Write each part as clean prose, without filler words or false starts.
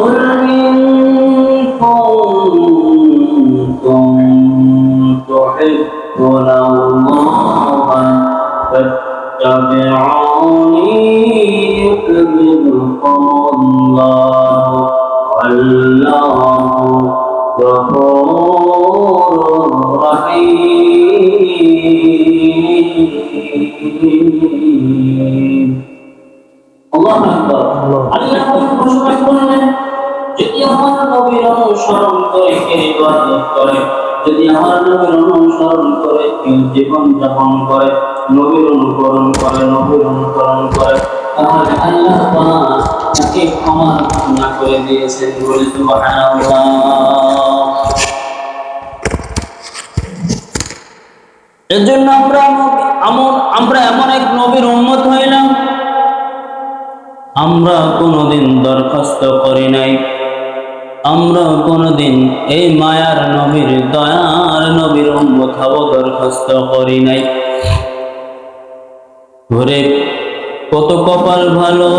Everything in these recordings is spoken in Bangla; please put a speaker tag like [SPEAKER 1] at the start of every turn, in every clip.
[SPEAKER 1] قل إن كنتم تحبون الله فاتبعوني يحببكم الله والله غفور رحيم আল্লাহু আকবার। আল্লাহ ঘোষণা করলেন, যদি আমার নবীর অনুসরণ করে কেউ ইবাদত করে, যদি আমার নবীর অনুসরণ করে কেউ জীবন যাপন করে, নবীর অনুকরণ করে, তাহলে আল্লাহ পাক তাকে ক্ষমা করে দিয়েছেন। বলে সুবহানাল্লাহ। এজন্য আমরা এমন এক নবীর উম্মত হইলাম, আমরা কোনদিন দরখাস্ত করি নাই, আমরা কোনদিন এই মায়ার নবীর দয়ার নবীর উম্মত হব দরখাস্ত করি নাই। ঘরে কত কপাল ভালো,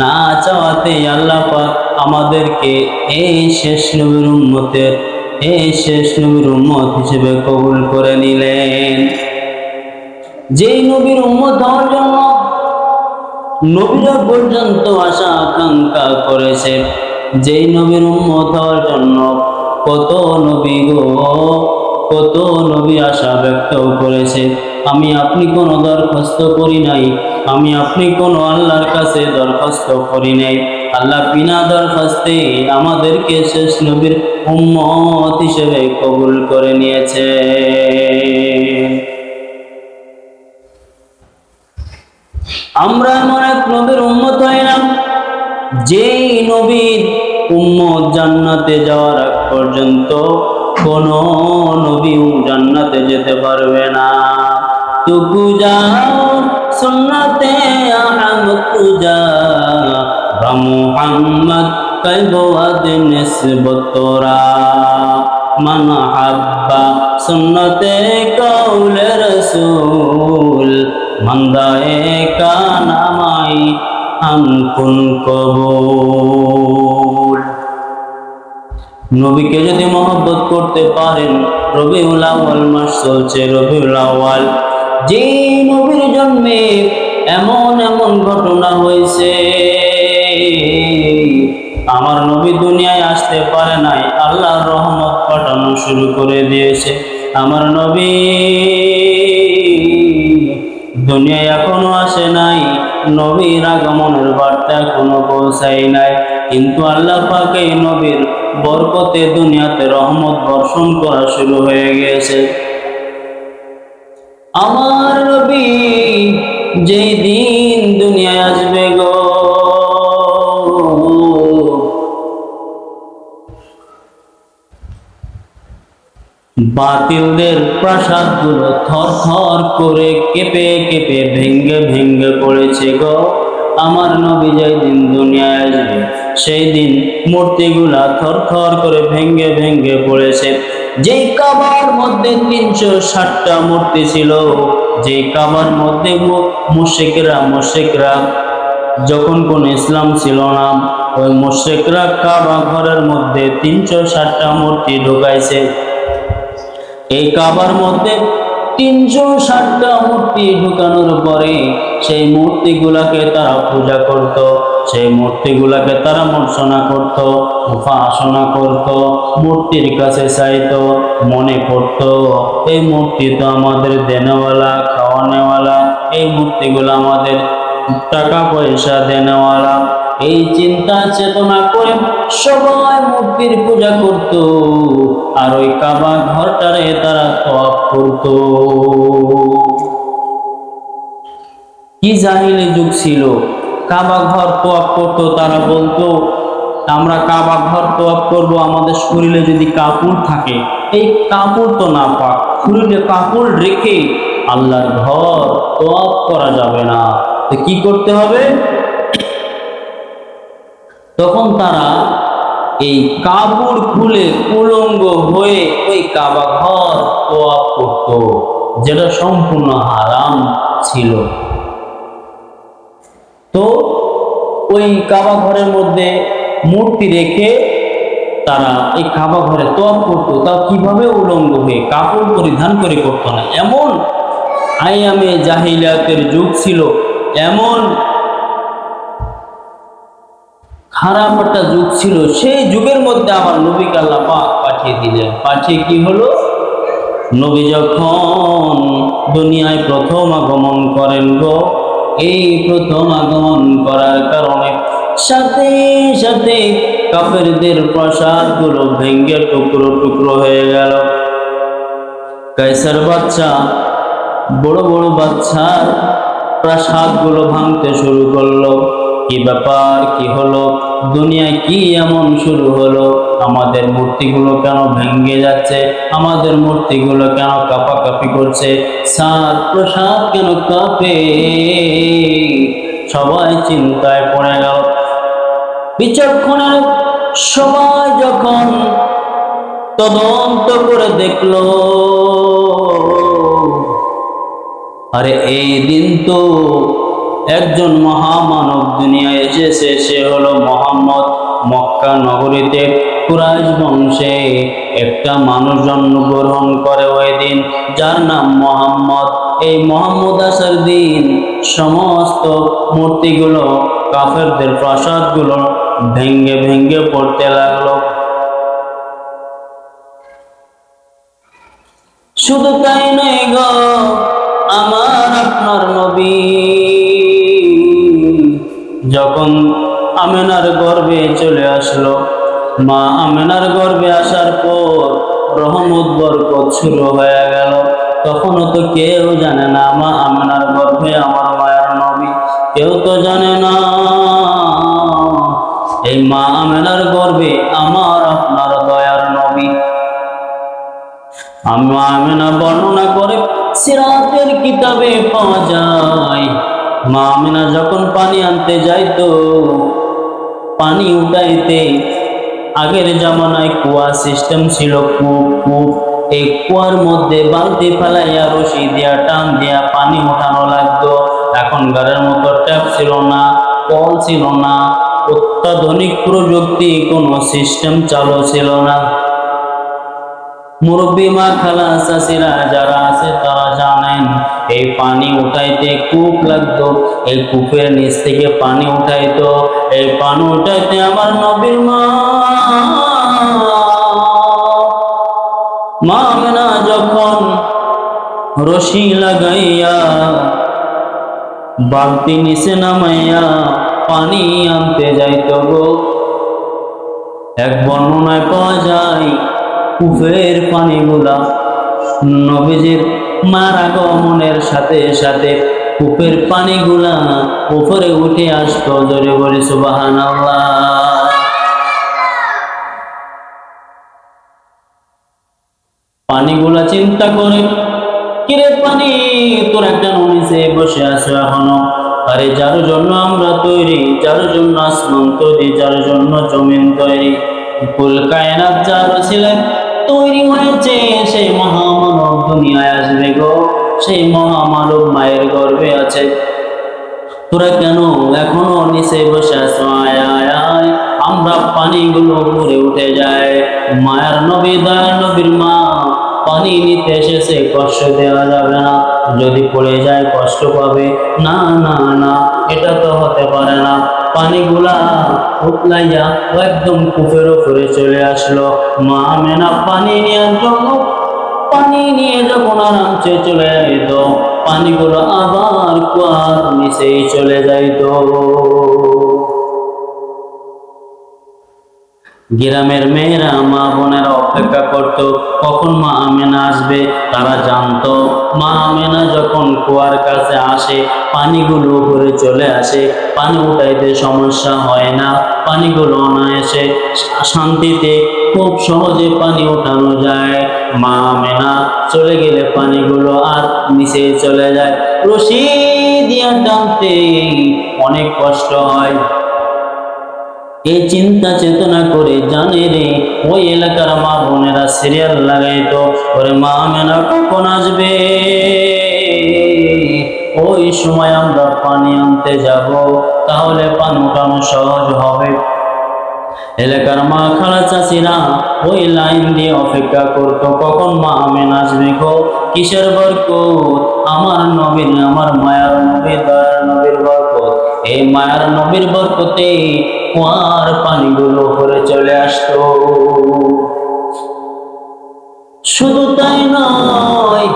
[SPEAKER 1] না চাওয়াতে আল্লাহ পাক আমাদেরকে এই শেষ নবীর উম্মত হিসেবে কবুল করে নিলেন। যেই নবীর উম্মত হওয়ার জন্য নবীরা পর্যন্ত আশা আকাঙ্ক্ষা করেছে, যেই নবীর উম্মত হওয়ার জন্য কত নবী আশা ব্যক্ত করেছে। আমি আপনি কোনো দরখাস্ত করি নাই, আমি আপনি কোনো আল্লাহর কাছে দরখাস্ত করি নাই। আল্লাহ বিনা দরখাস্তে আমাদেরকে শেষ নবীর উম্মত হিসেবে কবুল করে নিয়েছে। আমরা এমন এক নবীর উম্মত হইলাম, যেই নবীর উম্মত জান্নাতে যাওয়ার আগ পর্যন্ত কোন নবী জান্নাতে যেতে পারবে না। তুকু যাও সুন্নতে আহমদ তুজা বা মুহাম্মদ কয়বদ নিসবত তোরা মান হাব্বা সুন্নতে কওলে রাসূল মন্দায়ে কানামাই আমকুন কবুল। নবীকে যদি মহব্বত করতে পারেন, রবিউল আউয়াল মাস চলছে, রবিউল আউয়াল, যে নবীর জন্মে এমন ঘটনা হয়েছে, আমার নবী দুনিয়ায় আসতে পারে নাই, আল্লাহর রহমত পাঠানো শুরু করে দিয়েছে। আমার নবী দুনিয়ায় এখনো আসে নাই, নবীর আগমনের বার্তা এখনো পৌঁছায় নাই, কিন্তু আল্লাহ পাক এই নবীর বরকতে দুনিয়াতে রহমত বর্ষণ করা শুরু হয়ে গেছে। আমার নবী যেই দিন দুনিয়ায় আসবে গো, বাতিলদের প্রাসাদগুলো থরথর করে কেঁপে ভেঙ্গে পড়েছে গো। আমার নবী যেই দিন দুনিয়ায় আসবে, সেই দিন মূর্তিগুলা থরথর করে ভেঙ্গে পড়েছে। যেই কাবার মধ্যে 360টা মূর্তি ছিল, যেই কাবার মধ্যে মুশরিকরা যখন কোন ইসলাম ছিল না, ওই মুশরিকরা কাবা ঘরের মধ্যে 360টা মূর্তি ঢুকাইছে। এই কাবার মধ্যে 360টা মূর্তি ঢুকানোর পরে সেই মূর্তিগুলাকে তারা পূজা করত, সেই মূর্তিগুলাকে তারা মূর্ছনা করত, উপাসনা করত, মূর্তির কাছে চাইতো, মনে করত এই মূর্তি তো আমাদের দেনেওয়ালা খাওয়ানেওয়ালা, এই মূর্তিগুলো আমাদের টাকা পয়সা দেনেওয়ালা। এই চিন্তা চেতনা করে সবাই মূর্তির পূজা করত, আর ওই কাবা ঘরটারে তারা তওয়াফ করত। কি জাহিলি যুগ ছিল, কাবা ঘর তওয়াফ করত। তারা বলতো আমরা কাবা ঘর তওয়াফ করব, আমাদের শরীরে যদি কাপড় থাকে, এই কাপড় তো না পাক, শরীরে কাপড় রেখে আল্লাহর ঘর তওয়াফ করা যাবে না। তো কি করতে হবে? তখন তারা এই কাপড় খুলে উলঙ্গ হয়ে ওই কাবা ঘর তওয়াফ করত, যেটা সম্পূর্ণ হারাম ছিল। তো ওই কাবা ঘরের মধ্যে মূর্তি রেখে তারা এই কাবা ঘরে তওয়াফ করতো, তাও কিভাবে উলঙ্গ হয়ে, কাপড় পরিধান করে করতো না। এমন আইয়ামে জাহিলিয়াতের যুগ ছিল, এমন খারাপ একটা যুগ ছিল। সেই যুগের মধ্যে আমার নবীকে আল্লাহ পাক পাঠিয়ে দিলেন। পাঠিয়ে কি হলো, নবী যখন দুনিয়ায় প্রথম আগমন করেন গো, এই প্রথম আগমন করার কারণে সাথে সাথে কাফেরদের প্রাসাদগুলো ভেঙ্গে টুকরো টুকরো হয়ে গেল। কায়সার বাচ্চা, বড় বড় বাচ্চার প্রাসাদগুলো ভাঙতে শুরু করলো। কি ব্যাপার, কি হলো, দুনিয়ায় কি এমন শুরু হলো? আমাদের মূর্তিগুলো কেন ভেঙে যাচ্ছে? আমাদের মূর্তিগুলো কেন কাঁপাকাঁপি করছে? সাত প্রসাদ কেন কাঁপে? সবাই চিন্তায় পড়ে গেল। বিচক্ষণের সবাই যখন তদন্ত করে দেখলো, আরে এই দিন তো একজন মহামানব দুনিয়ায় এসেছে, সে হলো মুহাম্মদ। মক্কা নগরীতে কুরাইশ বংশে একটা মানুষ জন্মগ্রহণ করে ওই দিন, যার নাম মুহাম্মদ। এই মুহাম্মদ আসার দিন সমস্ত মূর্তিগুলো, কাফেরদের প্রাসাদগুলো ভেঙ্গে ভেঙ্গে পড়তে লাগলো। শুধু তাই নয় গো, আমার আপনার নবী যখন আমেনার গর্ভে চলে আসলো, মা আমেনার গর্ভে আসার পর রহমত বরকত শুরু হয়ে গেল। তখনও তো কেউ জানে না মা আমেনার গর্ভে আমার মায়ের নবী, কেউ তো জানে না। এই মা আমেনার গর্ভে আমার আপনার দয়ার নবী। আম্মা আমেনা বর্ণনা করে সিরাতের কিতাবে পাওয়া যায়, মা আমেনা যখন পানি আনতে যাইতো, পানি উঠাইতে আগের জামানায় কুয়া সিস্টেম ছিল, কূপ। এই কুয়ার মধ্যে বালতি ফেলাইয়া রশি দিয়া টান দিয়া পানি উঠানো লাগতো। এখনকারের মতো ট্যাপ ছিল না, কল ছিল না, অত্যাধুনিক প্রযুক্তি কোনো সিস্টেম চালু ছিল না। মুরব্বী মা, খালা, চাচিরা যারা আছে তারা জানেন, এই পানি উঠাইতে কূপ লাগতো। এই কূপের নিচ থেকে পানি উঠাইতো। এই পানি উঠাইতে আমার নবীর মা আমেনা যখন রশি লাগাইয়া বালতি নিচে নামাইয়া পানি আনতে যাইতো গো, এক বর্ণনায় পাওয়া যায় কূপের পানিগুলা নবীজির মার আগমনের সাথে সাথে কূপের পানিগুলা উপরে উঠে আসতো। জোরে বলি সুবহানাল্লাহ। পানিগুলা চিন্তা করে, কিরে পানি, তোরা কেন নিচে বসে আছো এখনো? আরে যার জন্য আমরা তৈরি, যার জন্য আসমান তৈরি, যার জন্য জমিন তৈরি, কুল কায়নাত যার ছিলেন তৈরি হয়েছে, সেই মহামানব দুনিয়ায় আসবে গো, সেই মহামানব মায়ের গর্ভে আছে। তোরা কেন এখনো নিচে বসে আছো? আয় আয় আয়, আমরা পানিগুলো উপরে উঠে যায়। মায়ের নবী, দয়ার নবীর মা পানি নিতে এসেছে, কষ্ট দেওয়া যাবে না, যদি পড়ে যায় কষ্ট পাবে। না না না, এটা তো হতে পারে না। পানিগুলা উতলাইয়া একদম কূপের উপরে চলে আসলো। মা আমেনা পানি নেওয়ার জন্য, পানি নিয়ে যখন আরামসে চলে যেত, পানিগুলো আবার কুয়ার নিচেই চলে যাইত। গ্রামের মেয়েরা, মা বোনেরা অপেক্ষা করত কখন মা আমেনা আসবে। তারা জানতো মা আমেনা যখন কুয়ার কাছে আসে, পানিগুলো উপরে চলে আসে, পানি উঠাইতে সমস্যা হয় না, পানিগুলো অনায়াসে শান্তিতে খুব সহজে পানি উঠানো যায়। মা আমেনা চলে গেলে পানিগুলো আর নিচে চলে যায়। রশি দিয়া টানতে অনেক কষ্ট হয়। এই চিন্তা চেতনা করে জানে রে, ওই এলাকার মা বোনেরা সিরিয়াল লাগাইতো, ওরে মা আমেনা কখন আসবে, ওই সময় আমরা পানি আনতে যাব। তাহলে পান উঠানো সহজ হবে। এলাকার মা খালা চাচিরা ওই লাইন দিয়ে অপেক্ষা করতো কখন মা আমেনা আসবে গো। কিসের বরকত? আমার নবীর, আমার মায়ার নবী, দয়ার নবীর বরকত। এই মায়ার নবীর বরকতে কুয়ার পানিগুলো উপরে চলে আসতো। শুধু তাই নয়,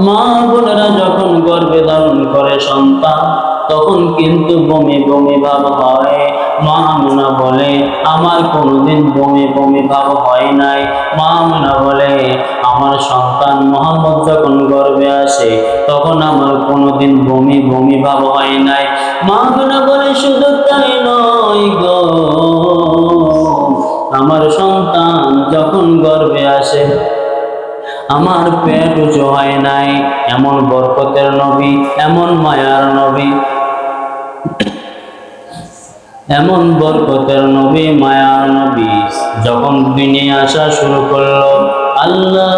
[SPEAKER 1] মা বোনেরা যখন গর্ভে ধারণ করে সন্তান, তখন কিন্তু বমি বমি ভাব হয়। মা আমেনা বলে আমার কোনোদিন বমি বমি ভাব হয় নাই। মা আমেনা বলে আমার সন্তান মুহাম্মদ যখন গর্ভে আসে তখন আমার কোনোদিন বমি বমি ভাব হয় নাই। মা আমেনা বলে শুধু তাই নয় গো, আমার সন্তান যখন গর্ভে আসে আমার পেট উঁচু হয় নাই। এমন বরকতের নবী, এমন মায়ার নবী, এমন বরকতের নবী, মায়ার নবী যখন দুনিয়া আসা শুরু করলো, আল্লাহ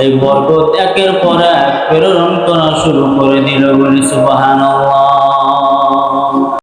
[SPEAKER 1] এই বরকত একের পর এক প্রেরণ করা শুরু করে দিল। বলি সুবহানাল্লাহ।